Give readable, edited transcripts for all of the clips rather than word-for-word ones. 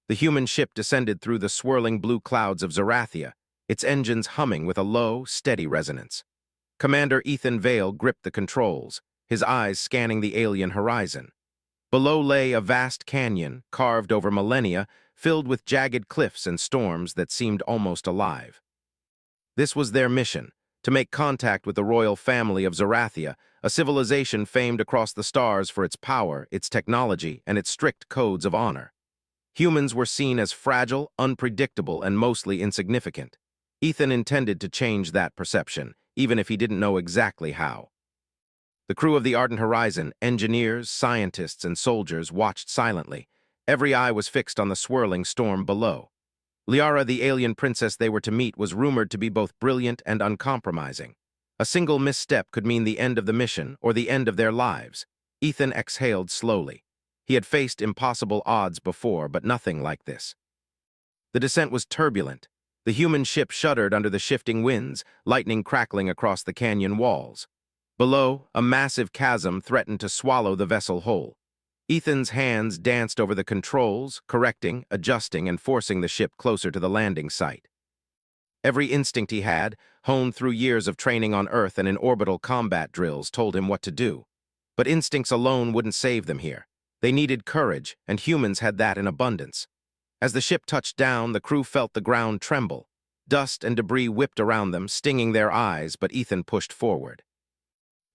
The human ship descended through the swirling blue clouds of Zerathia, its engines humming with a low, steady resonance. Commander Ethan Vale gripped the controls, his eyes scanning the alien horizon. Below lay a vast canyon, carved over millennia, filled with jagged cliffs and storms that seemed almost alive. This was their mission, to make contact with the royal family of Zerathia, a civilization famed across the stars for its power, its technology, and its strict codes of honor. Humans were seen as fragile, unpredictable, and mostly insignificant. Ethan intended to change that perception, even if he didn't know exactly how. The crew of the Ardent Horizon, engineers, scientists, and soldiers, watched silently. Every eye was fixed on the swirling storm below. Liara, the alien princess they were to meet, was rumored to be both brilliant and uncompromising. A single misstep could mean the end of the mission or the end of their lives. Ethan exhaled slowly. He had faced impossible odds before, but nothing like this. The descent was turbulent. The human ship shuddered under the shifting winds, lightning crackling across the canyon walls. Below, a massive chasm threatened to swallow the vessel whole. Ethan's hands danced over the controls, correcting, adjusting, and forcing the ship closer to the landing site. Every instinct he had, honed through years of training on Earth and in orbital combat drills, told him what to do. But instincts alone wouldn't save them here. They needed courage, and humans had that in abundance. As the ship touched down, the crew felt the ground tremble. Dust and debris whipped around them, stinging their eyes, but Ethan pushed forward.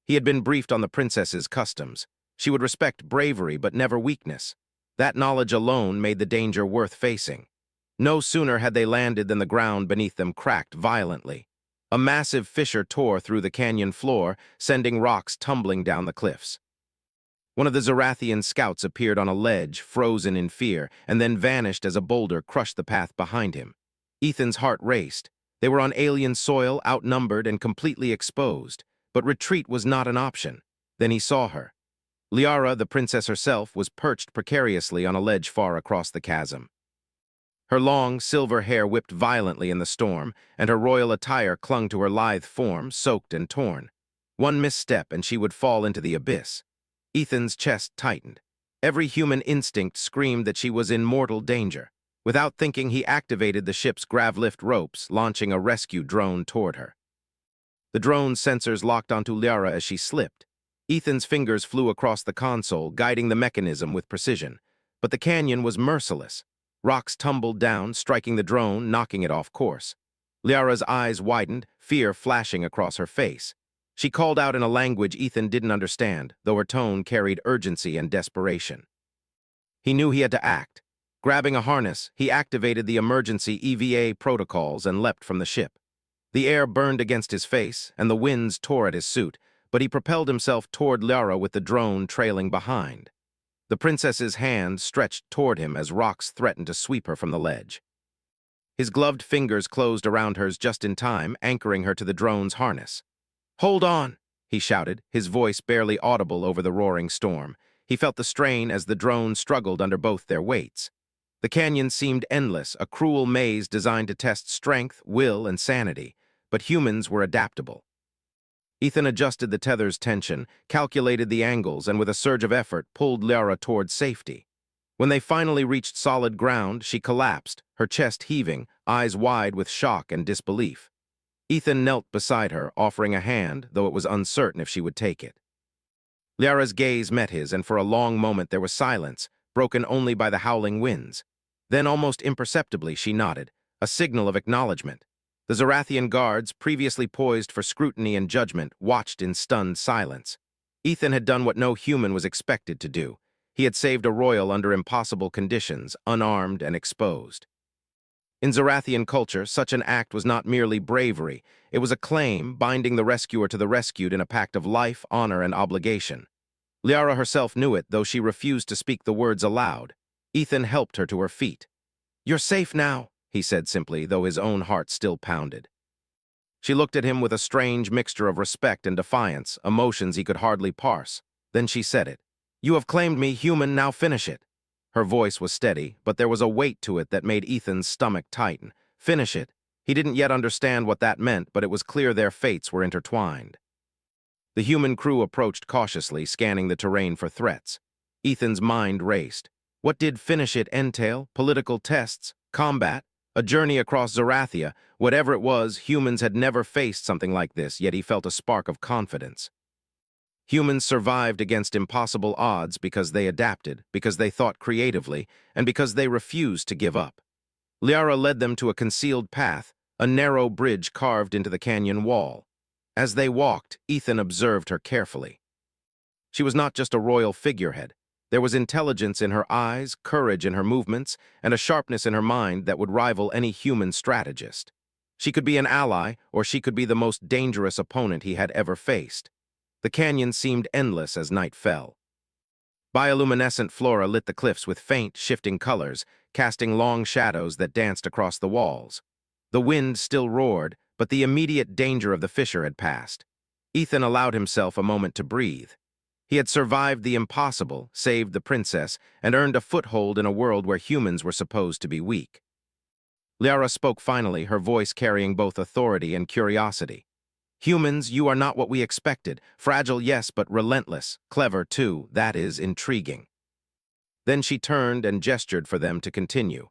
He had been briefed on the princess's customs. She would respect bravery but never weakness. That knowledge alone made the danger worth facing. No sooner had they landed than the ground beneath them cracked violently. A massive fissure tore through the canyon floor, sending rocks tumbling down the cliffs. One of the Zerathian scouts appeared on a ledge, frozen in fear, and then vanished as a boulder crushed the path behind him. Ethan's heart raced. They were on alien soil, outnumbered and completely exposed. But retreat was not an option. Then he saw her. Liara, the princess herself, was perched precariously on a ledge far across the chasm. Her long, silver hair whipped violently in the storm, and her royal attire clung to her lithe form, soaked and torn. One misstep and she would fall into the abyss. Ethan's chest tightened. Every human instinct screamed that she was in mortal danger. Without thinking, he activated the ship's gravlift ropes, launching a rescue drone toward her. The drone's sensors locked onto Liara as she slipped. Ethan's fingers flew across the console, guiding the mechanism with precision. But the canyon was merciless. Rocks tumbled down, striking the drone, knocking it off course. Liara's eyes widened, fear flashing across her face. She called out in a language Ethan didn't understand, though her tone carried urgency and desperation. He knew he had to act. Grabbing a harness, he activated the emergency EVA protocols and leapt from the ship. The air burned against his face, and the winds tore at his suit, but he propelled himself toward Liara with the drone trailing behind. The princess's hand stretched toward him as rocks threatened to sweep her from the ledge. His gloved fingers closed around hers just in time, anchoring her to the drone's harness. "Hold on!" he shouted, his voice barely audible over the roaring storm. He felt the strain as the drone struggled under both their weights. The canyon seemed endless, a cruel maze designed to test strength, will, and sanity. But humans were adaptable. Ethan adjusted the tether's tension, calculated the angles, and with a surge of effort, pulled Liara toward safety. When they finally reached solid ground, she collapsed, her chest heaving, eyes wide with shock and disbelief. Ethan knelt beside her, offering a hand, though it was uncertain if she would take it. Liara's gaze met his, and for a long moment there was silence, broken only by the howling winds. Then, almost imperceptibly, she nodded, a signal of acknowledgement. The Zerathian guards, previously poised for scrutiny and judgment, watched in stunned silence. Ethan had done what no human was expected to do. He had saved a royal under impossible conditions, unarmed and exposed. In Zerathian culture, such an act was not merely bravery. It was a claim, binding the rescuer to the rescued in a pact of life, honor, and obligation. Liara herself knew it, though she refused to speak the words aloud. Ethan helped her to her feet. "You're safe now," he said simply, though his own heart still pounded. She looked at him with a strange mixture of respect and defiance, emotions he could hardly parse. Then she said it. "You have claimed me, human, now finish it." Her voice was steady, but there was a weight to it that made Ethan's stomach tighten. Finish it. He didn't yet understand what that meant, but it was clear their fates were intertwined. The human crew approached cautiously, scanning the terrain for threats. Ethan's mind raced. What did finish it entail? Political tests? Combat? A journey across Zarathia? Whatever it was, humans had never faced something like this, yet he felt a spark of confidence. Humans survived against impossible odds because they adapted, because they thought creatively, and because they refused to give up. Liara led them to a concealed path, a narrow bridge carved into the canyon wall. As they walked, Ethan observed her carefully. She was not just a royal figurehead. There was intelligence in her eyes, courage in her movements, and a sharpness in her mind that would rival any human strategist. She could be an ally, or she could be the most dangerous opponent he had ever faced. The canyon seemed endless as night fell. Bioluminescent flora lit the cliffs with faint, shifting colors, casting long shadows that danced across the walls. The wind still roared, but the immediate danger of the fissure had passed. Ethan allowed himself a moment to breathe. He had survived the impossible, saved the princess, and earned a foothold in a world where humans were supposed to be weak. Liara spoke finally, her voice carrying both authority and curiosity. Humans, you are not what we expected. Fragile, yes, but relentless. Clever, too. That is intriguing. Then she turned and gestured for them to continue.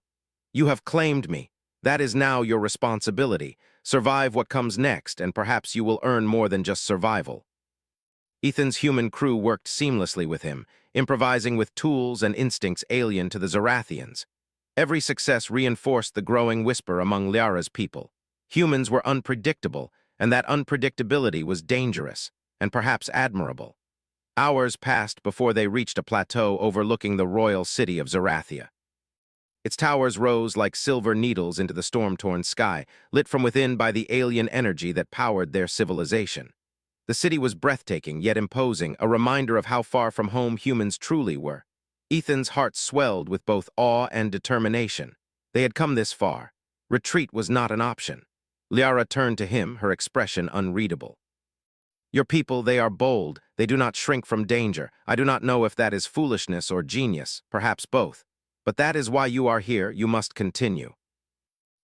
You have claimed me. That is now your responsibility. Survive what comes next, and perhaps you will earn more than just survival. Ethan's human crew worked seamlessly with him, improvising with tools and instincts alien to the Zarathians. Every success reinforced the growing whisper among Liara's people. Humans were unpredictable, and that unpredictability was dangerous, and perhaps admirable. Hours passed before they reached a plateau overlooking the royal city of Zarathia. Its towers rose like silver needles into the storm-torn sky, lit from within by the alien energy that powered their civilization. The city was breathtaking, yet imposing, a reminder of how far from home humans truly were. Ethan's heart swelled with both awe and determination. They had come this far. Retreat was not an option. Liara turned to him, her expression unreadable. Your people, they are bold. They do not shrink from danger. I do not know if that is foolishness or genius, perhaps both. But that is why you are here. You must continue.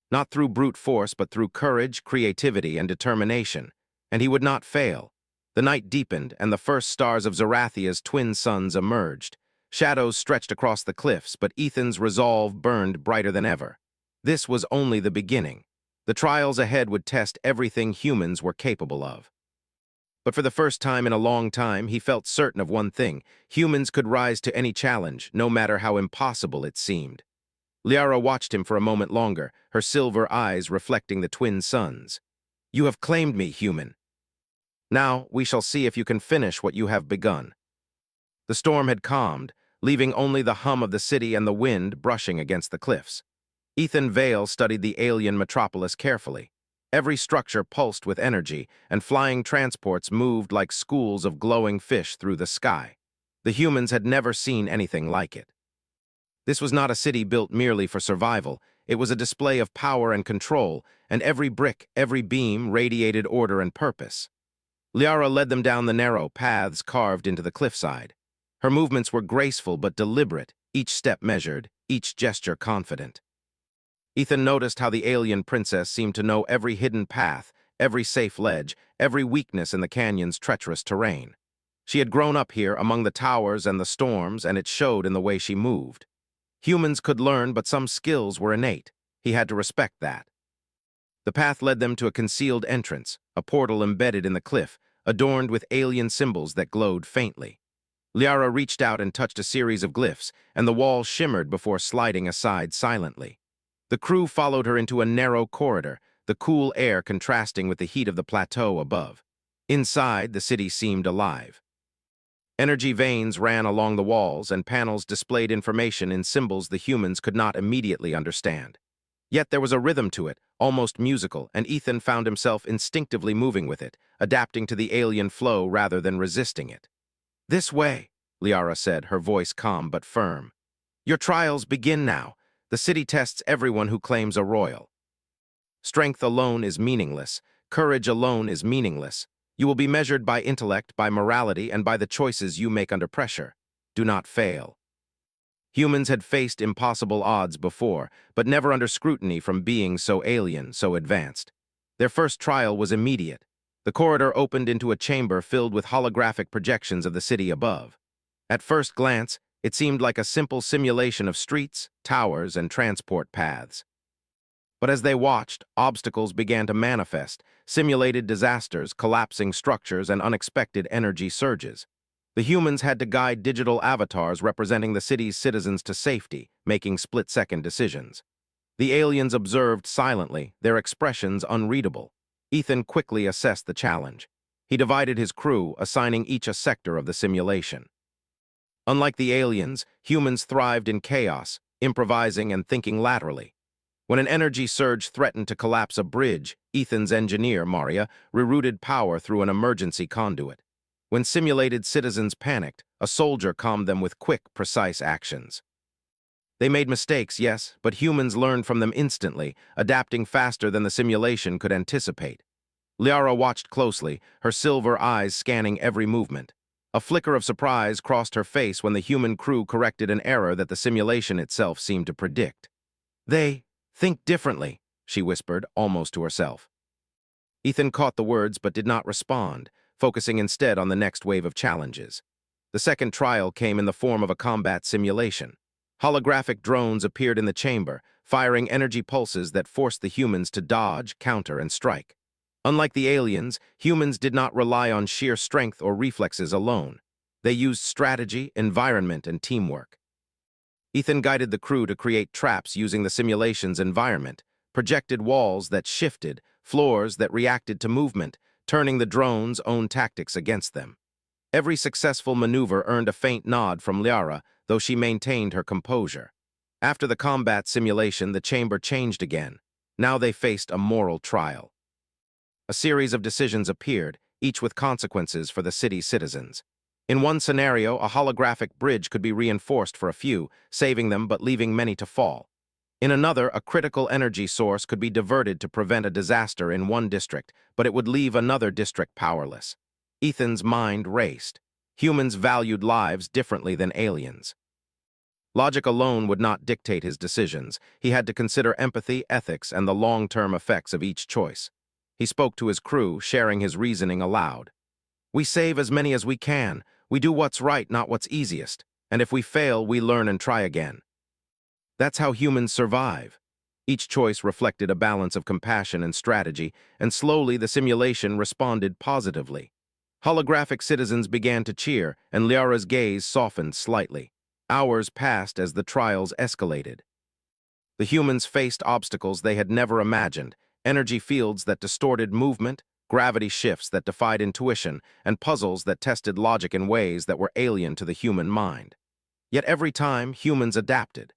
Not through brute force, but through courage, creativity, and determination. And he would not fail. The night deepened, and the first stars of Zarathia's twin suns emerged. Shadows stretched across the cliffs, but Ethan's resolve burned brighter than ever. This was only the beginning. The trials ahead would test everything humans were capable of. But for the first time in a long time, he felt certain of one thing: humans could rise to any challenge, no matter how impossible it seemed. Liara watched him for a moment longer, her silver eyes reflecting the twin suns. You have claimed me, human. Now we shall see if you can finish what you have begun. The storm had calmed, leaving only the hum of the city and the wind brushing against the cliffs. Ethan Vale studied the alien metropolis carefully. Every structure pulsed with energy, and flying transports moved like schools of glowing fish through the sky. The humans had never seen anything like it. This was not a city built merely for survival. It was a display of power and control, and every brick, every beam radiated order and purpose. Liara led them down the narrow paths carved into the cliffside. Her movements were graceful but deliberate, each step measured, each gesture confident. Ethan noticed how the alien princess seemed to know every hidden path, every safe ledge, every weakness in the canyon's treacherous terrain. She had grown up here among the towers and the storms, and it showed in the way she moved. Humans could learn, but some skills were innate. He had to respect that. The path led them to a concealed entrance, a portal embedded in the cliff, adorned with alien symbols that glowed faintly. Liara reached out and touched a series of glyphs, and the wall shimmered before sliding aside silently. The crew followed her into a narrow corridor, the cool air contrasting with the heat of the plateau above. Inside, the city seemed alive. Energy veins ran along the walls, and panels displayed information in symbols the humans could not immediately understand. Yet there was a rhythm to it, almost musical, and Ethan found himself instinctively moving with it, adapting to the alien flow rather than resisting it. This way, Liara said, her voice calm but firm. Your trials begin now. The city tests everyone who claims a royal. Strength alone is meaningless. Courage alone is meaningless. You will be measured by intellect, by morality, and by the choices you make under pressure. Do not fail. Humans had faced impossible odds before, but never under scrutiny from beings so alien, so advanced. Their first trial was immediate. The corridor opened into a chamber filled with holographic projections of the city above. At first glance, It seemed like a simple simulation of streets, towers, and transport paths. But as they watched, obstacles began to manifest, simulated disasters, collapsing structures, and unexpected energy surges. The humans had to guide digital avatars representing the city's citizens to safety, making split-second decisions. The aliens observed silently, their expressions unreadable. Ethan quickly assessed the challenge. He divided his crew, assigning each a sector of the simulation. Unlike the aliens, humans thrived in chaos, improvising and thinking laterally. When an energy surge threatened to collapse a bridge, Ethan's engineer, Maria, rerouted power through an emergency conduit. When simulated citizens panicked, a soldier calmed them with quick, precise actions. They made mistakes, yes, but humans learned from them instantly, adapting faster than the simulation could anticipate. Liara watched closely, her silver eyes scanning every movement. A flicker of surprise crossed her face when the human crew corrected an error that the simulation itself seemed to predict. "They think differently," she whispered, almost to herself. Ethan caught the words but did not respond, focusing instead on the next wave of challenges. The second trial came in the form of a combat simulation. Holographic drones appeared in the chamber, firing energy pulses that forced the humans to dodge, counter, and strike. Unlike the aliens, humans did not rely on sheer strength or reflexes alone. They used strategy, environment, and teamwork. Ethan guided the crew to create traps using the simulation's environment, projected walls that shifted, floors that reacted to movement, turning the drones' own tactics against them. Every successful maneuver earned a faint nod from Liara, though she maintained her composure. After the combat simulation, the chamber changed again. Now they faced a moral trial. A series of decisions appeared, each with consequences for the city's citizens. In one scenario, a holographic bridge could be reinforced for a few, saving them but leaving many to fall. In another, a critical energy source could be diverted to prevent a disaster in one district, but it would leave another district powerless. Ethan's mind raced. Humans valued lives differently than aliens. Logic alone would not dictate his decisions. He had to consider empathy, ethics, and the long-term effects of each choice. He spoke to his crew, sharing his reasoning aloud. "We save as many as we can. We do what's right, not what's easiest. And if we fail, we learn and try again. That's how humans survive." Each choice reflected a balance of compassion and strategy, and slowly the simulation responded positively. Holographic citizens began to cheer, and Liara's gaze softened slightly. Hours passed as the trials escalated. The humans faced obstacles they had never imagined, energy fields that distorted movement, gravity shifts that defied intuition, and puzzles that tested logic in ways that were alien to the human mind. Yet every time, humans adapted.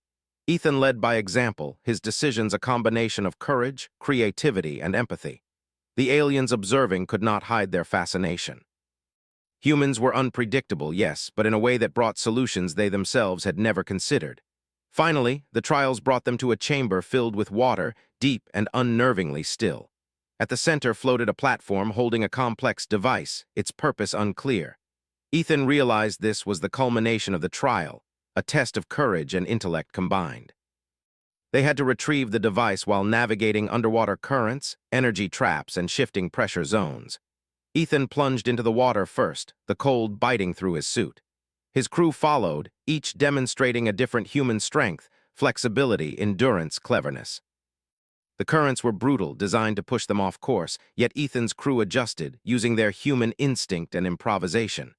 Ethan led by example, his decisions a combination of courage, creativity, and empathy. The aliens observing could not hide their fascination. Humans were unpredictable, yes, but in a way that brought solutions they themselves had never considered. Finally, the trials brought them to a chamber filled with water, deep and unnervingly still. At the center floated a platform holding a complex device, its purpose unclear. Ethan realized this was the culmination of the trial, a test of courage and intellect combined. They had to retrieve the device while navigating underwater currents, energy traps, and shifting pressure zones. Ethan plunged into the water first, the cold biting through his suit. His crew followed, each demonstrating a different human strength, flexibility, endurance, cleverness. The currents were brutal, designed to push them off course, yet Ethan's crew adjusted, using their human instinct and improvisation.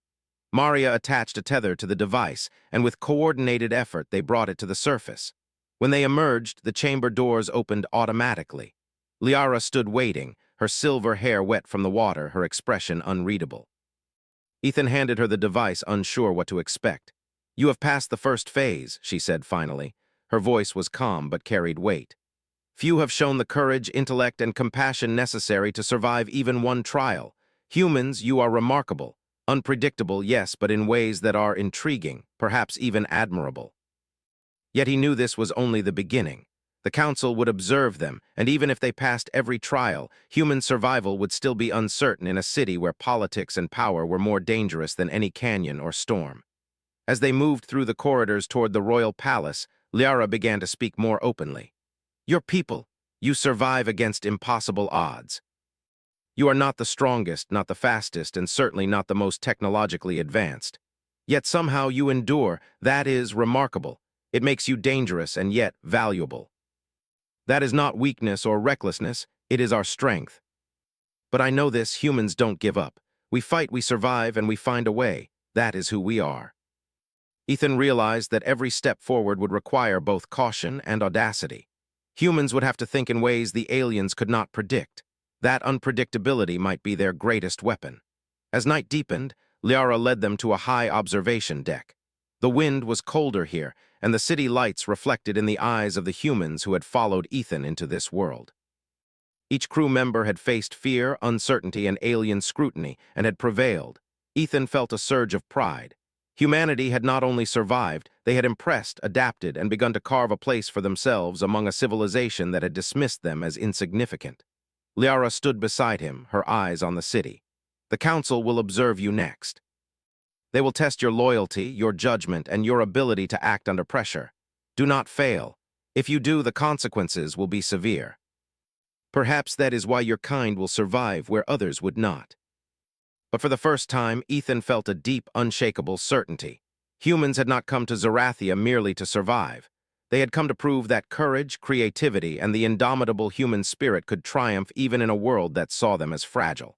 Maria attached a tether to the device, and with coordinated effort they brought it to the surface. When they emerged, the chamber doors opened automatically. Liara stood waiting, her silver hair wet from the water, her expression unreadable. Ethan handed her the device, unsure what to expect. "You have passed the first phase," she said finally. Her voice was calm but carried weight. "Few have shown the courage, intellect, and compassion necessary to survive even one trial. Humans, you are remarkable. Unpredictable, yes, but in ways that are intriguing, perhaps even admirable." Yet he knew this was only the beginning. The council would observe them, and even if they passed every trial, human survival would still be uncertain in a city where politics and power were more dangerous than any canyon or storm. As they moved through the corridors toward the royal palace, Liara began to speak more openly. "Your people, you survive against impossible odds. You are not the strongest, not the fastest, and certainly not the most technologically advanced. Yet somehow you endure. That is remarkable. It makes you dangerous and yet valuable. That is not weakness or recklessness, it is our strength. But I know this, humans don't give up. We fight, we survive, and we find a way. That is who we are. Ethan realized that every step forward would require both caution and audacity. Humans would have to think in ways the aliens could not predict. That unpredictability might be their greatest weapon. As night deepened, Liara led them to a high observation deck. The wind was colder here, and the city lights reflected in the eyes of the humans who had followed Ethan into this world. Each crew member had faced fear, uncertainty, and alien scrutiny, and had prevailed. Ethan felt a surge of pride. Humanity had not only survived, they had impressed, adapted, and begun to carve a place for themselves among a civilization that had dismissed them as insignificant. Liara stood beside him, her eyes on the city. The Council will observe you next. They will test your loyalty, your judgment, and your ability to act under pressure. Do not fail. If you do, the consequences will be severe. Perhaps that is why your kind will survive where others would not. But for the first time, Ethan felt a deep, unshakable certainty. Humans had not come to Zarathia merely to survive. They had come to prove that courage, creativity, and the indomitable human spirit could triumph even in a world that saw them as fragile.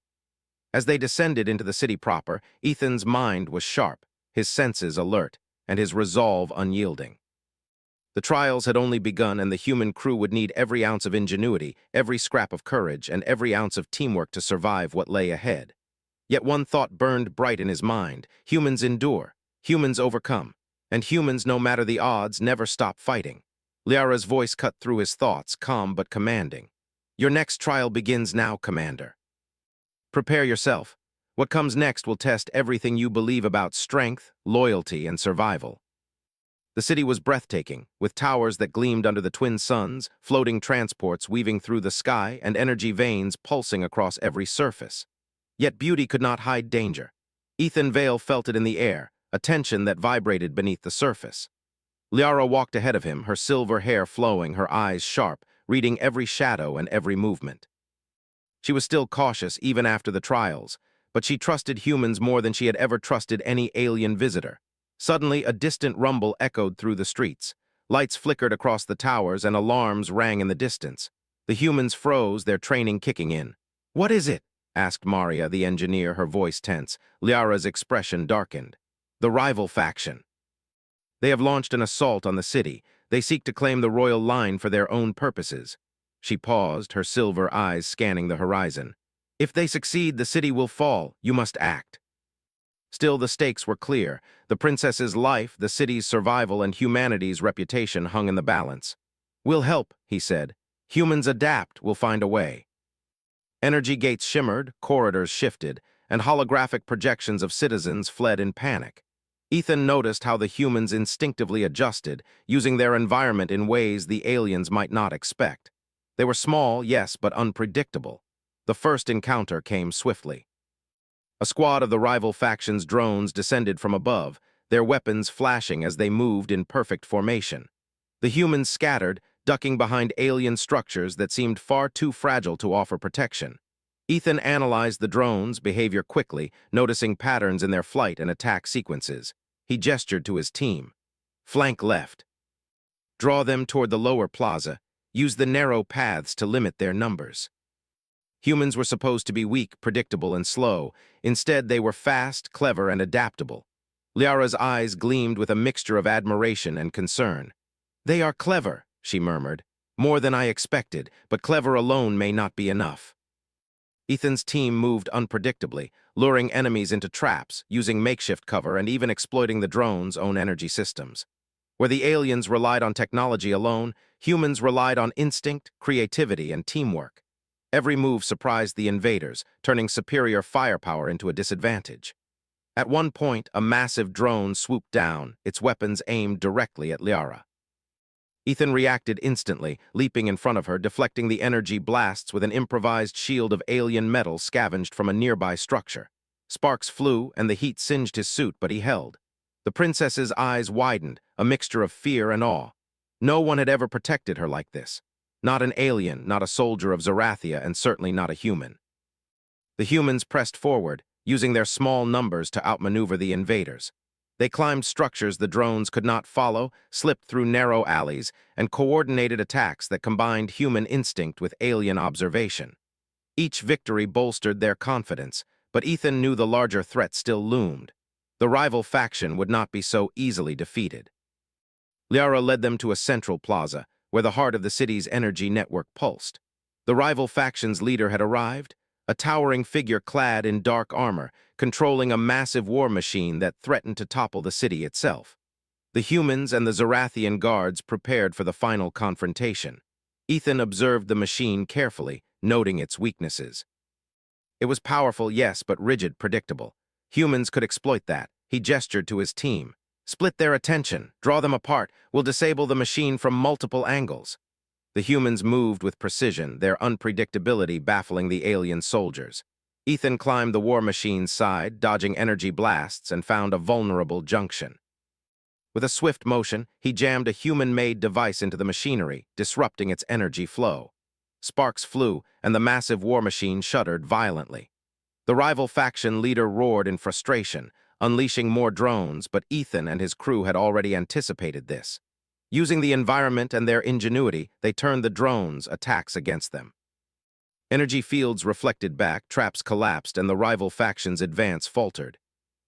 As they descended into the city proper, Ethan's mind was sharp, his senses alert, and his resolve unyielding. The trials had only begun, and the human crew would need every ounce of ingenuity, every scrap of courage, and every ounce of teamwork to survive what lay ahead. Yet one thought burned bright in his mind: humans endure, humans overcome, and humans, no matter the odds, never stop fighting. Liara's voice cut through his thoughts, calm but commanding. Your next trial begins now, Commander. Prepare yourself. What comes next will test everything you believe about strength, loyalty, and survival. The city was breathtaking, with towers that gleamed under the twin suns, floating transports weaving through the sky, and energy veins pulsing across every surface. Yet beauty could not hide danger. Ethan Vale felt it in the air, a tension that vibrated beneath the surface. Liara walked ahead of him, her silver hair flowing, her eyes sharp, reading every shadow and every movement. She was still cautious even after the trials, but she trusted humans more than she had ever trusted any alien visitor. Suddenly, a distant rumble echoed through the streets. Lights flickered across the towers and alarms rang in the distance. The humans froze, their training kicking in. "What is it?" asked Maria, the engineer, her voice tense. Liara's expression darkened. "The rival faction. They have launched an assault on the city. They seek to claim the royal line for their own purposes." She paused, her silver eyes scanning the horizon. "If they succeed, the city will fall. You must act." Still, the stakes were clear. The princess's life, the city's survival, and humanity's reputation hung in the balance. "We'll help," he said. "Humans adapt, we'll find a way." Energy gates shimmered, corridors shifted, and holographic projections of citizens fled in panic. Ethan noticed how the humans instinctively adjusted, using their environment in ways the aliens might not expect. They were small, yes, but unpredictable. The first encounter came swiftly. A squad of the rival faction's drones descended from above, their weapons flashing as they moved in perfect formation. The humans scattered, ducking behind alien structures that seemed far too fragile to offer protection. Ethan analyzed the drones' behavior quickly, noticing patterns in their flight and attack sequences. He gestured to his team. "Flank left. Draw them toward the lower plaza. Use the narrow paths to limit their numbers." Humans were supposed to be weak, predictable, and slow. Instead, they were fast, clever, and adaptable. Liara's eyes gleamed with a mixture of admiration and concern. "They are clever," she murmured. "More than I expected, but clever alone may not be enough." Ethan's team moved unpredictably, luring enemies into traps, using makeshift cover, and even exploiting the drones' own energy systems. Where the aliens relied on technology alone, humans relied on instinct, creativity, and teamwork. Every move surprised the invaders, turning superior firepower into a disadvantage. At one point, a massive drone swooped down, its weapons aimed directly at Liara. Ethan reacted instantly, leaping in front of her, deflecting the energy blasts with an improvised shield of alien metal scavenged from a nearby structure. Sparks flew, and the heat singed his suit, but he held. The princess's eyes widened, a mixture of fear and awe. No one had ever protected her like this. Not an alien, not a soldier of Zarathia, and certainly not a human. The humans pressed forward, using their small numbers to outmaneuver the invaders. They climbed structures the drones could not follow, slipped through narrow alleys, and coordinated attacks that combined human instinct with alien observation. Each victory bolstered their confidence, but Ethan knew the larger threat still loomed. The rival faction would not be so easily defeated. Liara led them to a central plaza, where the heart of the city's energy network pulsed. The rival faction's leader had arrived, a towering figure clad in dark armor, controlling a massive war machine that threatened to topple the city itself. The humans and the Zorathian guards prepared for the final confrontation. Ethan observed the machine carefully, noting its weaknesses. It was powerful, yes, but rigid, predictable. Humans could exploit that. He gestured to his team. Split their attention, draw them apart, we'll disable the machine from multiple angles. The humans moved with precision, their unpredictability baffling the alien soldiers. Ethan climbed the war machine's side, dodging energy blasts, and found a vulnerable junction. With a swift motion, he jammed a human-made device into the machinery, disrupting its energy flow. Sparks flew, and the massive war machine shuddered violently. The rival faction leader roared in frustration, unleashing more drones, but Ethan and his crew had already anticipated this. Using the environment and their ingenuity, they turned the drones' attacks against them. Energy fields reflected back, traps collapsed, and the rival faction's advance faltered.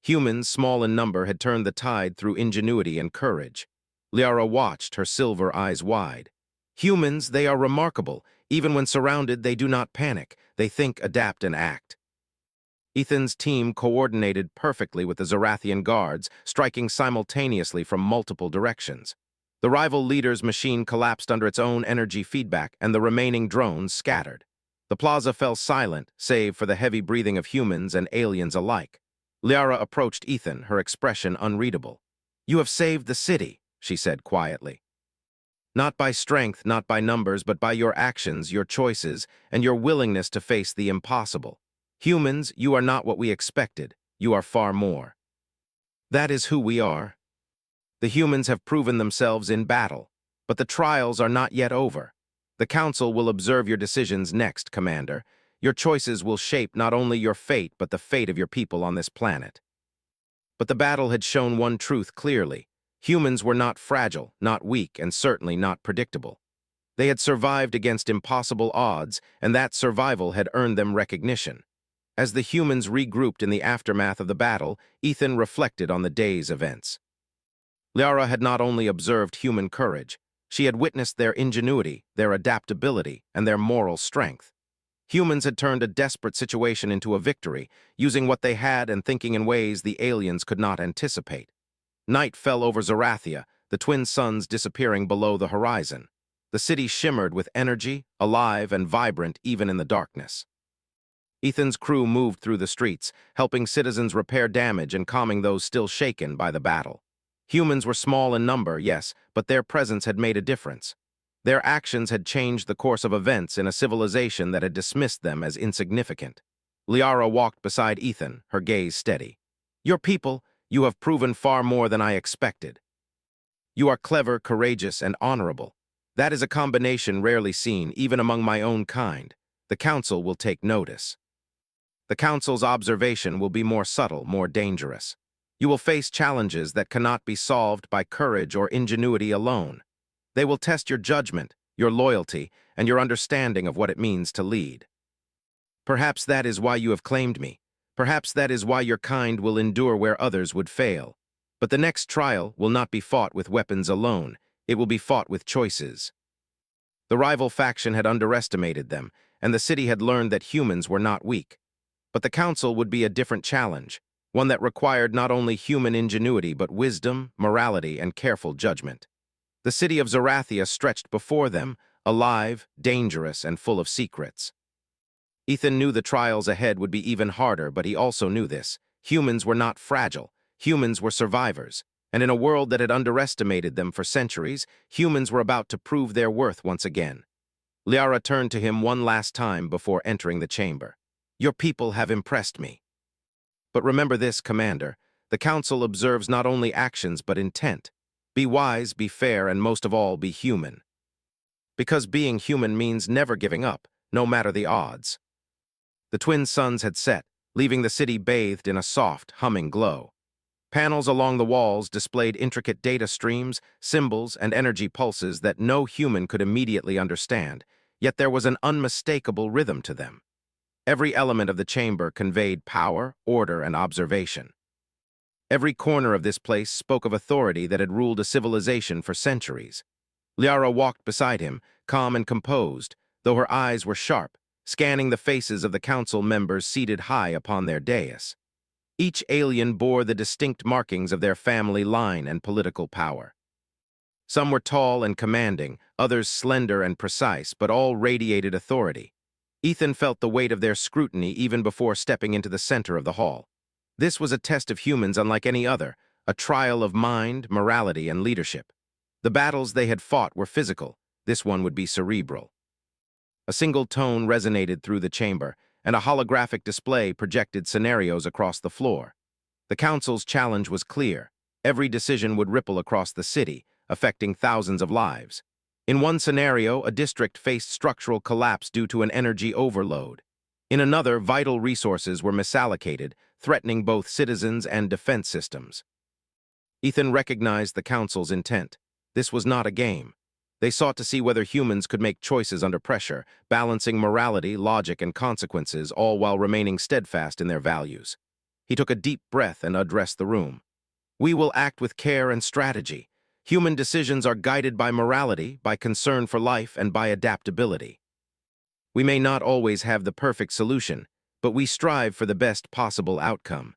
Humans, small in number, had turned the tide through ingenuity and courage. Liara watched, her silver eyes wide. Humans, they are remarkable. Even when surrounded, they do not panic. They think, adapt, and act. Ethan's team coordinated perfectly with the Zorathian guards, striking simultaneously from multiple directions. The rival leader's machine collapsed under its own energy feedback, and the remaining drones scattered. The plaza fell silent, save for the heavy breathing of humans and aliens alike. Liara approached Ethan, her expression unreadable. "You have saved the city," she said quietly. "Not by strength, not by numbers, but by your actions, your choices, and your willingness to face the impossible. Humans, you are not what we expected. You are far more. That is who we are. The humans have proven themselves in battle, but the trials are not yet over. The Council will observe your decisions next, Commander. Your choices will shape not only your fate, but the fate of your people on this planet." But the battle had shown one truth clearly. Humans were not fragile, not weak, and certainly not predictable. They had survived against impossible odds, and that survival had earned them recognition. As the humans regrouped in the aftermath of the battle, Ethan reflected on the day's events. Liara had not only observed human courage, she had witnessed their ingenuity, their adaptability, and their moral strength. Humans had turned a desperate situation into a victory, using what they had and thinking in ways the aliens could not anticipate. Night fell over Zorathia, the twin suns disappearing below the horizon. The city shimmered with energy, alive and vibrant even in the darkness. Ethan's crew moved through the streets, helping citizens repair damage and calming those still shaken by the battle. Humans were small in number, yes, but their presence had made a difference. Their actions had changed the course of events in a civilization that had dismissed them as insignificant. Liara walked beside Ethan, her gaze steady. "Your people, you have proven far more than I expected. You are clever, courageous, and honorable. That is a combination rarely seen, even among my own kind. The Council will take notice. The Council's observation will be more subtle, more dangerous. You will face challenges that cannot be solved by courage or ingenuity alone. They will test your judgment, your loyalty, and your understanding of what it means to lead. Perhaps that is why you have claimed me. Perhaps that is why your kind will endure where others would fail. But the next trial will not be fought with weapons alone. It will be fought with choices." The rival faction had underestimated them, and the city had learned that humans were not weak. But the Council would be a different challenge, one that required not only human ingenuity but wisdom, morality, and careful judgment. The city of Zorathia stretched before them, alive, dangerous, and full of secrets. Ethan knew the trials ahead would be even harder, but he also knew this. Humans were not fragile. Humans were survivors. And in a world that had underestimated them for centuries, humans were about to prove their worth once again. Liara turned to him one last time before entering the chamber. "Your people have impressed me. But remember this, Commander. The Council observes not only actions but intent. Be wise, be fair, and most of all, be human. Because being human means never giving up, no matter the odds." The twin suns had set, leaving the city bathed in a soft, humming glow. Panels along the walls displayed intricate data streams, symbols, and energy pulses that no human could immediately understand, yet there was an unmistakable rhythm to them. Every element of the chamber conveyed power, order, and observation. Every corner of this place spoke of authority that had ruled a civilization for centuries. Liara walked beside him, calm and composed, though her eyes were sharp, scanning the faces of the council members seated high upon their dais. Each alien bore the distinct markings of their family line and political power. Some were tall and commanding, others slender and precise, but all radiated authority. Ethan felt the weight of their scrutiny even before stepping into the center of the hall. This was a test of humans unlike any other, a trial of mind, morality, and leadership. The battles they had fought were physical. This one would be cerebral. A single tone resonated through the chamber, and a holographic display projected scenarios across the floor. The council's challenge was clear. Every decision would ripple across the city, affecting thousands of lives. In one scenario, a district faced structural collapse due to an energy overload. In another, vital resources were misallocated, threatening both citizens and defense systems. Ethan recognized the council's intent. This was not a game. They sought to see whether humans could make choices under pressure, balancing morality, logic, and consequences, all while remaining steadfast in their values. He took a deep breath and addressed the room. "We will act with care and strategy. Human decisions are guided by morality, by concern for life, and by adaptability. We may not always have the perfect solution, but we strive for the best possible outcome."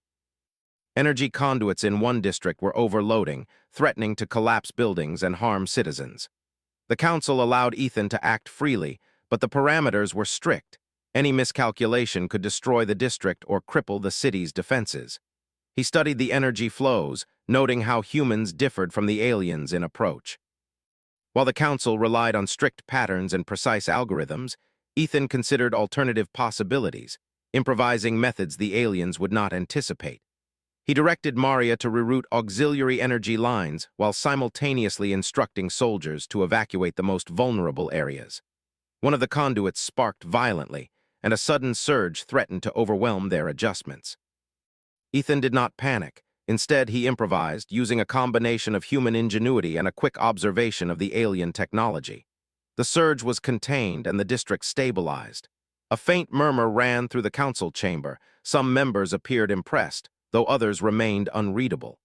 Energy conduits in one district were overloading, threatening to collapse buildings and harm citizens. The council allowed Ethan to act freely, but the parameters were strict. Any miscalculation could destroy the district or cripple the city's defenses. He studied the energy flows, noting how humans differed from the aliens in approach. While the council relied on strict patterns and precise algorithms, Ethan considered alternative possibilities, improvising methods the aliens would not anticipate. He directed Maria to reroute auxiliary energy lines while simultaneously instructing soldiers to evacuate the most vulnerable areas. One of the conduits sparked violently, and a sudden surge threatened to overwhelm their adjustments. Ethan did not panic. Instead, he improvised, using a combination of human ingenuity and a quick observation of the alien technology. The surge was contained and the district stabilized. A faint murmur ran through the council chamber. Some members appeared impressed, though others remained unreadable.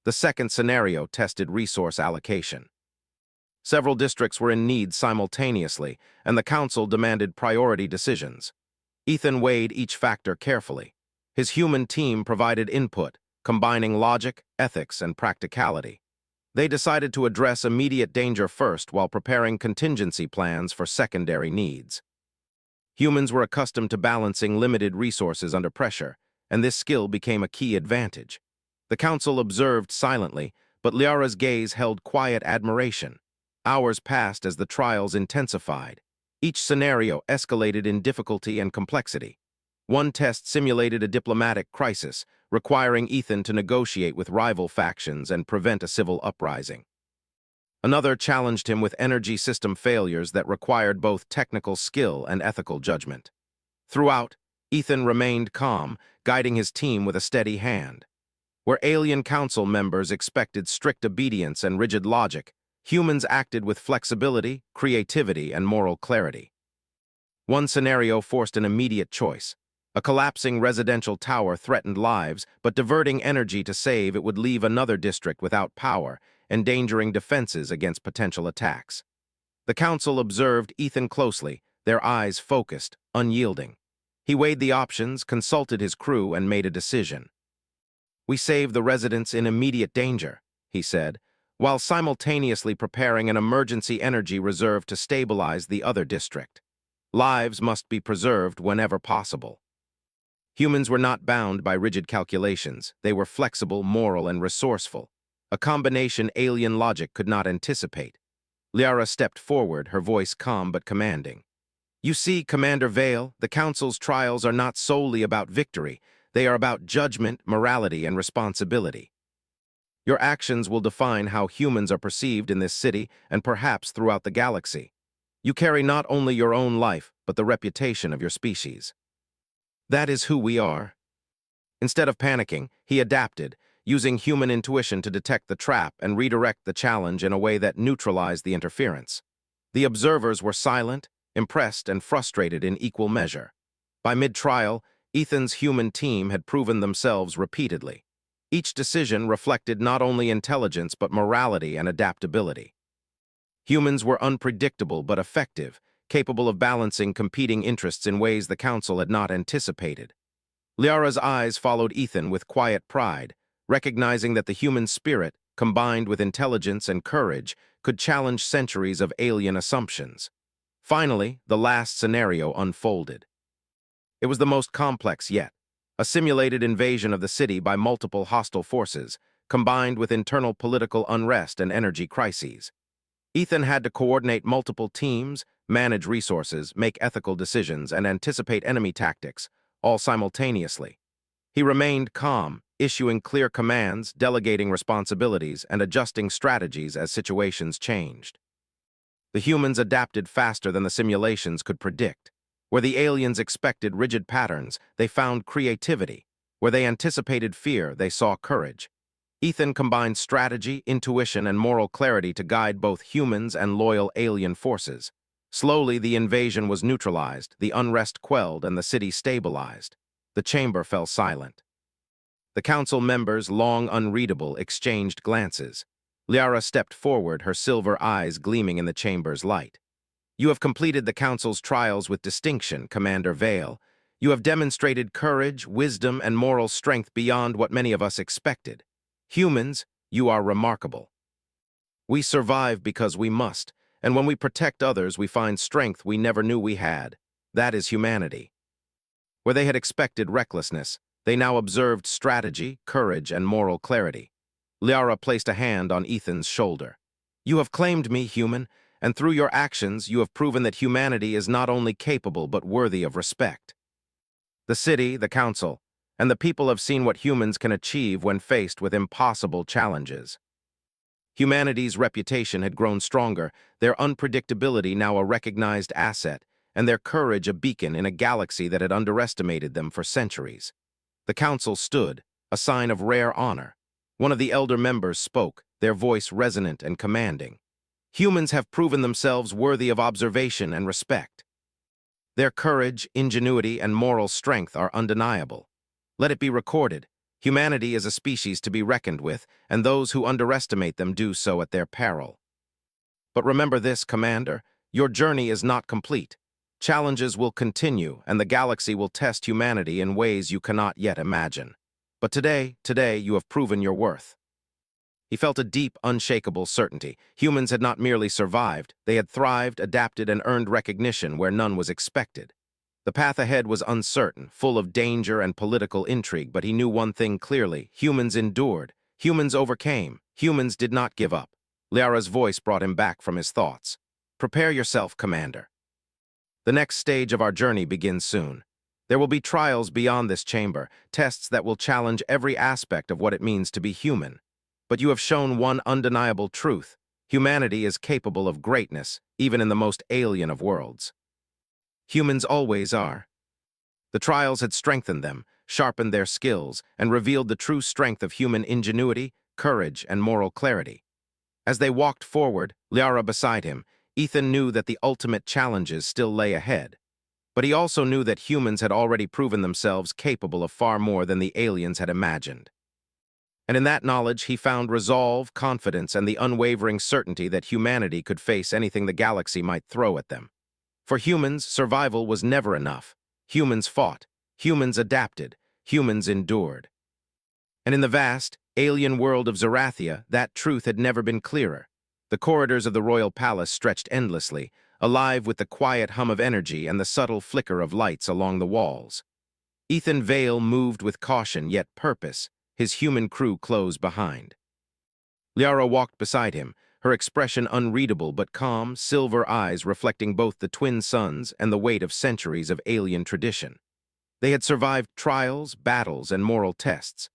The second scenario tested resource allocation. Several districts were in need simultaneously, and the council demanded priority decisions. Ethan weighed each factor carefully. His human team provided input, combining logic, ethics, and practicality. They decided to address immediate danger first while preparing contingency plans for secondary needs. Humans were accustomed to balancing limited resources under pressure, and this skill became a key advantage. The council observed silently, but Liara's gaze held quiet admiration. Hours passed as the trials intensified. Each scenario escalated in difficulty and complexity. One test simulated a diplomatic crisis, requiring Ethan to negotiate with rival factions and prevent a civil uprising. Another challenged him with energy system failures that required both technical skill and ethical judgment. Throughout, Ethan remained calm, guiding his team with a steady hand. Where alien council members expected strict obedience and rigid logic, humans acted with flexibility, creativity, and moral clarity. One scenario forced an immediate choice. A collapsing residential tower threatened lives, but diverting energy to save it would leave another district without power, endangering defenses against potential attacks. The council observed Ethan closely, their eyes focused, unyielding. He weighed the options, consulted his crew, and made a decision. "We save the residents in immediate danger," he said, while simultaneously preparing an emergency energy reserve to stabilize the other district. Lives must be preserved whenever possible. Humans were not bound by rigid calculations. They were flexible, moral, and resourceful, a combination alien logic could not anticipate. Liara stepped forward, her voice calm but commanding. "You see, Commander Vale, the Council's trials are not solely about victory. They are about judgment, morality, and responsibility. Your actions will define how humans are perceived in this city and perhaps throughout the galaxy. You carry not only your own life, but the reputation of your species. That is who we are." Instead of panicking, he adapted, using human intuition to detect the trap and redirect the challenge in a way that neutralized the interference. The observers were silent, impressed, and frustrated in equal measure. By mid-trial, Ethan's human team had proven themselves repeatedly. Each decision reflected not only intelligence but morality and adaptability. Humans were unpredictable but effective, capable of balancing competing interests in ways the Council had not anticipated. Liara's eyes followed Ethan with quiet pride, recognizing that the human spirit, combined with intelligence and courage, could challenge centuries of alien assumptions. Finally, the last scenario unfolded. It was the most complex yet, a simulated invasion of the city by multiple hostile forces, combined with internal political unrest and energy crises. Ethan had to coordinate multiple teams, manage resources, make ethical decisions, and anticipate enemy tactics, all simultaneously. He remained calm, issuing clear commands, delegating responsibilities, and adjusting strategies as situations changed. The humans adapted faster than the simulations could predict. Where the aliens expected rigid patterns, they found creativity. Where they anticipated fear, they saw courage. Ethan combined strategy, intuition, and moral clarity to guide both humans and loyal alien forces. Slowly, the invasion was neutralized, the unrest quelled, and the city stabilized. The chamber fell silent. The council members, long unreadable, exchanged glances. Liara stepped forward, her silver eyes gleaming in the chamber's light. "You have completed the council's trials with distinction, Commander Vale. You have demonstrated courage, wisdom, and moral strength beyond what many of us expected. Humans, you are remarkable. We survive because we must, and when we protect others, we find strength we never knew we had. That is humanity." Where they had expected recklessness, they now observed strategy, courage, and moral clarity. Liara placed a hand on Ethan's shoulder. "You have claimed me, human, and through your actions, you have proven that humanity is not only capable but worthy of respect. The city, the council, and the people have seen what humans can achieve when faced with impossible challenges." Humanity's reputation had grown stronger, their unpredictability now a recognized asset, and their courage a beacon in a galaxy that had underestimated them for centuries. The council stood, a sign of rare honor. One of the elder members spoke, their voice resonant and commanding. "Humans have proven themselves worthy of observation and respect. Their courage, ingenuity, and moral strength are undeniable. Let it be recorded, humanity is a species to be reckoned with, and those who underestimate them do so at their peril. But remember this, Commander, your journey is not complete. Challenges will continue, and the galaxy will test humanity in ways you cannot yet imagine. But today, you have proven your worth." He felt a deep, unshakable certainty. Humans had not merely survived, they had thrived, adapted, and earned recognition where none was expected. The path ahead was uncertain, full of danger and political intrigue, but he knew one thing clearly: humans endured, humans overcame, humans did not give up. Liara's voice brought him back from his thoughts. "Prepare yourself, Commander. The next stage of our journey begins soon. There will be trials beyond this chamber, tests that will challenge every aspect of what it means to be human. But you have shown one undeniable truth: humanity is capable of greatness, even in the most alien of worlds. Humans always are." The trials had strengthened them, sharpened their skills, and revealed the true strength of human ingenuity, courage, and moral clarity. As they walked forward, Liara beside him, Ethan knew that the ultimate challenges still lay ahead. But he also knew that humans had already proven themselves capable of far more than the aliens had imagined. And in that knowledge, he found resolve, confidence, and the unwavering certainty that humanity could face anything the galaxy might throw at them. For humans, survival was never enough. Humans fought, humans adapted, humans endured. And in the vast, alien world of Zerathia, that truth had never been clearer. The corridors of the royal palace stretched endlessly, alive with the quiet hum of energy and the subtle flicker of lights along the walls. Ethan Vale moved with caution yet purpose, his human crew close behind. Liara walked beside him, her expression unreadable but calm, silver eyes reflecting both the twin suns and the weight of centuries of alien tradition. They had survived trials, battles, and moral tests.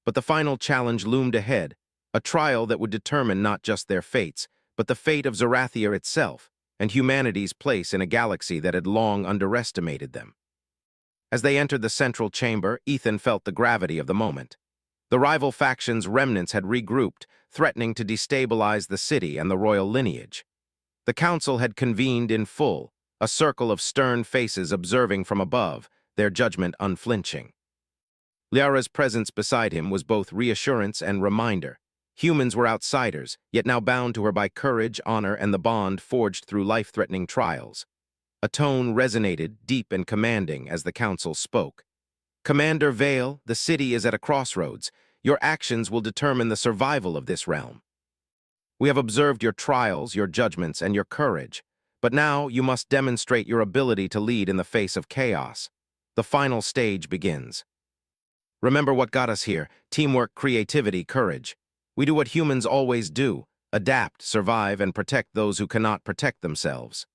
But the final challenge loomed ahead, a trial that would determine not just their fates, but the fate of Zerathia itself, and humanity's place in a galaxy that had long underestimated them. As they entered the central chamber, Ethan felt the gravity of the moment. The rival faction's remnants had regrouped, threatening to destabilize the city and the royal lineage. The council had convened in full, a circle of stern faces observing from above, their judgment unflinching. Liara's presence beside him was both reassurance and reminder. Humans were outsiders, yet now bound to her by courage, honor, and the bond forged through life-threatening trials. A tone resonated, deep and commanding, as the council spoke. "Commander Vale, the city is at a crossroads. Your actions will determine the survival of this realm. We have observed your trials, your judgments, and your courage. But now you must demonstrate your ability to lead in the face of chaos. The final stage begins. Remember what got us here: teamwork, creativity, courage. We do what humans always do: adapt, survive, and protect those who cannot protect themselves."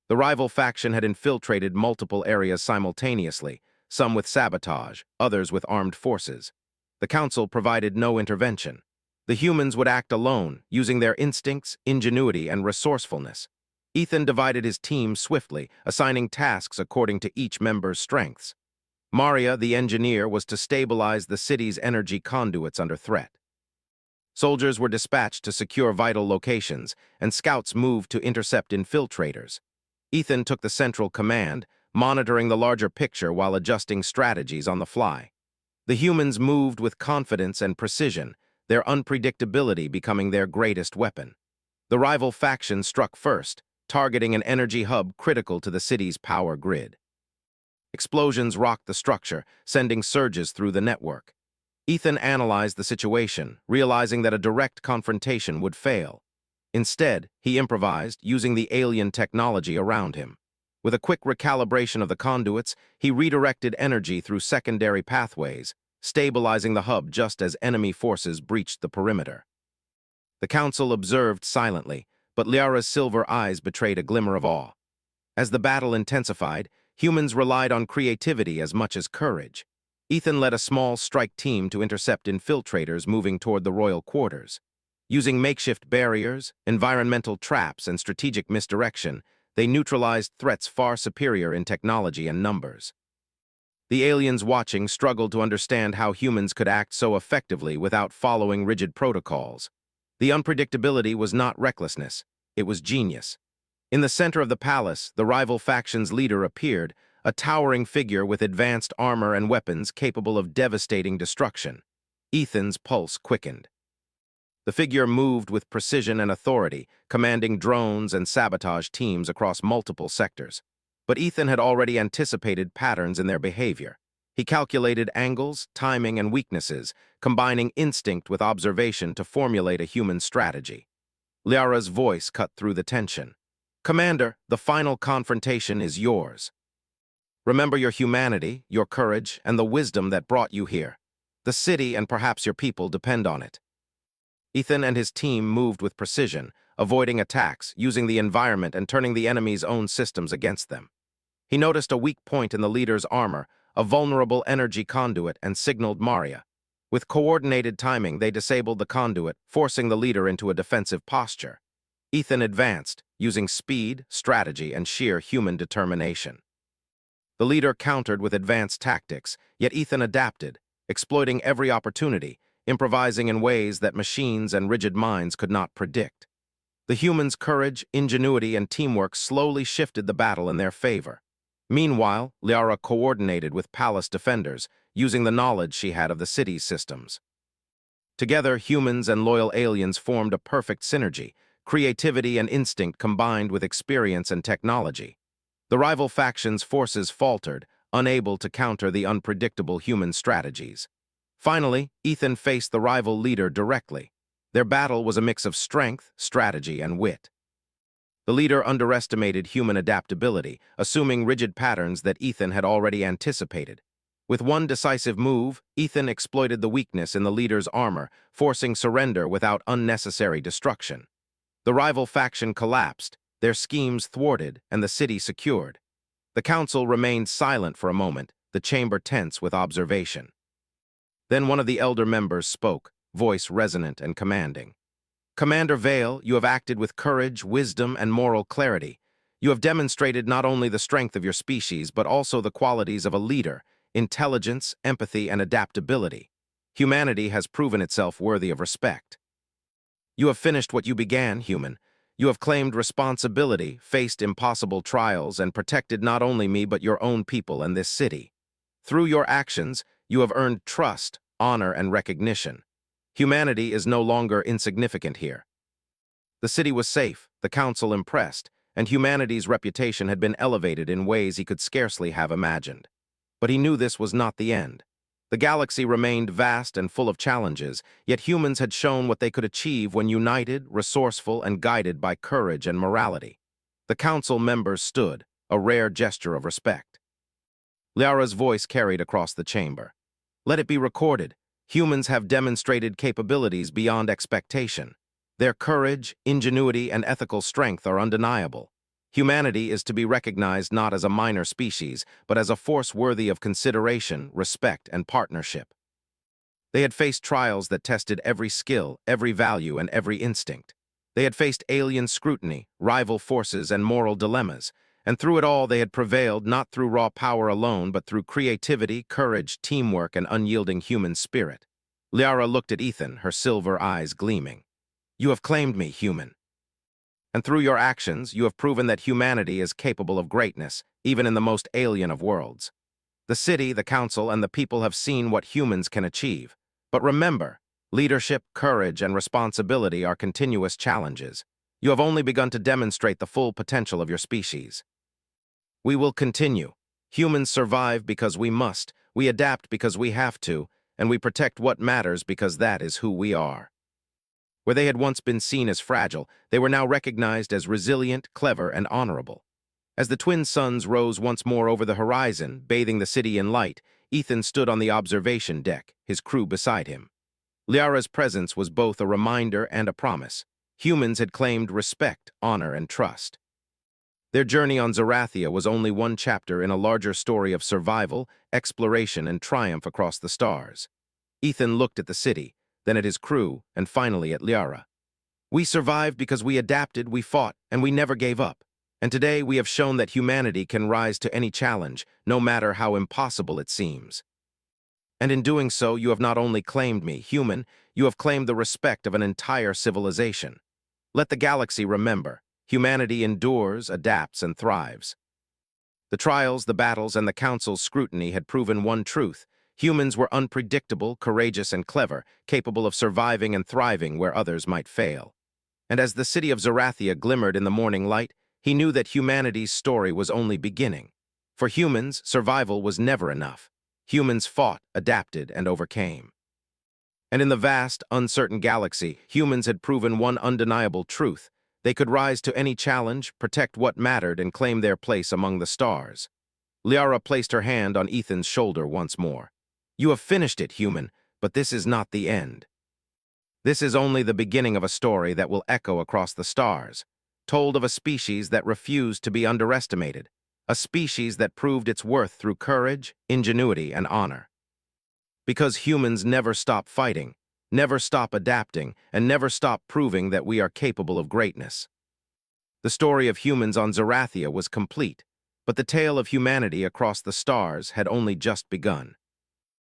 The rival faction had infiltrated multiple areas simultaneously, some with sabotage, others with armed forces. The council provided no intervention. The humans would act alone, using their instincts, ingenuity, and resourcefulness. Ethan divided his team swiftly, assigning tasks according to each member's strengths. Maria, the engineer, was to stabilize the city's energy conduits under threat. Soldiers were dispatched to secure vital locations, and scouts moved to intercept infiltrators. Ethan took the central command, monitoring the larger picture while adjusting strategies on the fly. The humans moved with confidence and precision, their unpredictability becoming their greatest weapon. The rival faction struck first, targeting an energy hub critical to the city's power grid. Explosions rocked the structure, sending surges through the network. Ethan analyzed the situation, realizing that a direct confrontation would fail. Instead, he improvised, using the alien technology around him. With a quick recalibration of the conduits, he redirected energy through secondary pathways, stabilizing the hub just as enemy forces breached the perimeter. The council observed silently, but Liara's silver eyes betrayed a glimmer of awe. As the battle intensified, humans relied on creativity as much as courage. Ethan led a small strike team to intercept infiltrators moving toward the royal quarters. Using makeshift barriers, environmental traps, and strategic misdirection, they neutralized threats far superior in technology and numbers. The aliens watching struggled to understand how humans could act so effectively without following rigid protocols. The unpredictability was not recklessness, it was genius. In the center of the palace, the rival faction's leader appeared, a towering figure with advanced armor and weapons capable of devastating destruction. Ethan's pulse quickened. The figure moved with precision and authority, commanding drones and sabotage teams across multiple sectors. But Ethan had already anticipated patterns in their behavior. He calculated angles, timing, and weaknesses, combining instinct with observation to formulate a human strategy. Liara's voice cut through the tension. "Commander, the final confrontation is yours. Remember your humanity, your courage, and the wisdom that brought you here. The city and perhaps your people depend on it." Ethan and his team moved with precision, avoiding attacks, using the environment and turning the enemy's own systems against them. He noticed a weak point in the leader's armor, a vulnerable energy conduit, and signaled Maria. With coordinated timing, they disabled the conduit, forcing the leader into a defensive posture. Ethan advanced, using speed, strategy, and sheer human determination. The leader countered with advanced tactics, yet Ethan adapted, exploiting every opportunity, improvising in ways that machines and rigid minds could not predict. The humans' courage, ingenuity, and teamwork slowly shifted the battle in their favor. Meanwhile, Liara coordinated with palace defenders, using the knowledge she had of the city's systems. Together, humans and loyal aliens formed a perfect synergy, creativity and instinct combined with experience and technology. The rival factions' forces faltered, unable to counter the unpredictable human strategies. Finally, Ethan faced the rival leader directly. Their battle was a mix of strength, strategy, and wit. The leader underestimated human adaptability, assuming rigid patterns that Ethan had already anticipated. With one decisive move, Ethan exploited the weakness in the leader's armor, forcing surrender without unnecessary destruction. The rival faction collapsed, their schemes thwarted, and the city secured. The council remained silent for a moment, the chamber tense with observation. Then one of the elder members spoke, voice resonant and commanding. "Commander Vale, you have acted with courage, wisdom, and moral clarity. You have demonstrated not only the strength of your species, but also the qualities of a leader: intelligence, empathy, and adaptability. Humanity has proven itself worthy of respect. You have finished what you began, human. You have claimed responsibility, faced impossible trials, and protected not only me but your own people and this city. Through your actions, you have earned trust, honor, and recognition. Humanity is no longer insignificant here. The city was safe, the council impressed, and humanity's reputation had been elevated in ways he could scarcely have imagined. But he knew this was not the end. The galaxy remained vast and full of challenges, yet humans had shown what they could achieve when united, resourceful, and guided by courage and morality. The council members stood, a rare gesture of respect. Liara's voice carried across the chamber. Let it be recorded, humans have demonstrated capabilities beyond expectation. Their courage, ingenuity, and ethical strength are undeniable. Humanity is to be recognized not as a minor species, but as a force worthy of consideration, respect, and partnership. They had faced trials that tested every skill, every value, and every instinct. They had faced alien scrutiny, rival forces, and moral dilemmas, and through it all they had prevailed not through raw power alone, but through creativity, courage, teamwork, and unyielding human spirit. Liara looked at Ethan, her silver eyes gleaming. You have claimed me, human. And through your actions, you have proven that humanity is capable of greatness, even in the most alien of worlds. The city, the council, and the people have seen what humans can achieve. But remember, leadership, courage, and responsibility are continuous challenges. You have only begun to demonstrate the full potential of your species. We will continue. Humans survive because we must, we adapt because we have to, and we protect what matters because that is who we are. Where they had once been seen as fragile, they were now recognized as resilient, clever, and honorable. As the twin suns rose once more over the horizon, bathing the city in light, Ethan stood on the observation deck, his crew beside him. Liara's presence was both a reminder and a promise. Humans had claimed respect, honor, and trust. Their journey on Zarathia was only one chapter in a larger story of survival, exploration, and triumph across the stars. Ethan looked at the city, then at his crew, and finally at Liara. We survived because we adapted, we fought, and we never gave up. And today we have shown that humanity can rise to any challenge, no matter how impossible it seems. And in doing so, you have not only claimed me, human, you have claimed the respect of an entire civilization. Let the galaxy remember, humanity endures, adapts, and thrives. The trials, the battles, and the council's scrutiny had proven one truth. Humans were unpredictable, courageous, and clever, capable of surviving and thriving where others might fail. And as the city of Zarathia glimmered in the morning light, he knew that humanity's story was only beginning. For humans, survival was never enough. Humans fought, adapted, and overcame. And in the vast, uncertain galaxy, humans had proven one undeniable truth. They could rise to any challenge, protect what mattered, and claim their place among the stars. Liara placed her hand on Ethan's shoulder once more. You have finished it, human, but this is not the end. This is only the beginning of a story that will echo across the stars, told of a species that refused to be underestimated, a species that proved its worth through courage, ingenuity, and honor. Because humans never stop fighting, never stop adapting, and never stop proving that we are capable of greatness. The story of humans on Zarathia was complete, but the tale of humanity across the stars had only just begun.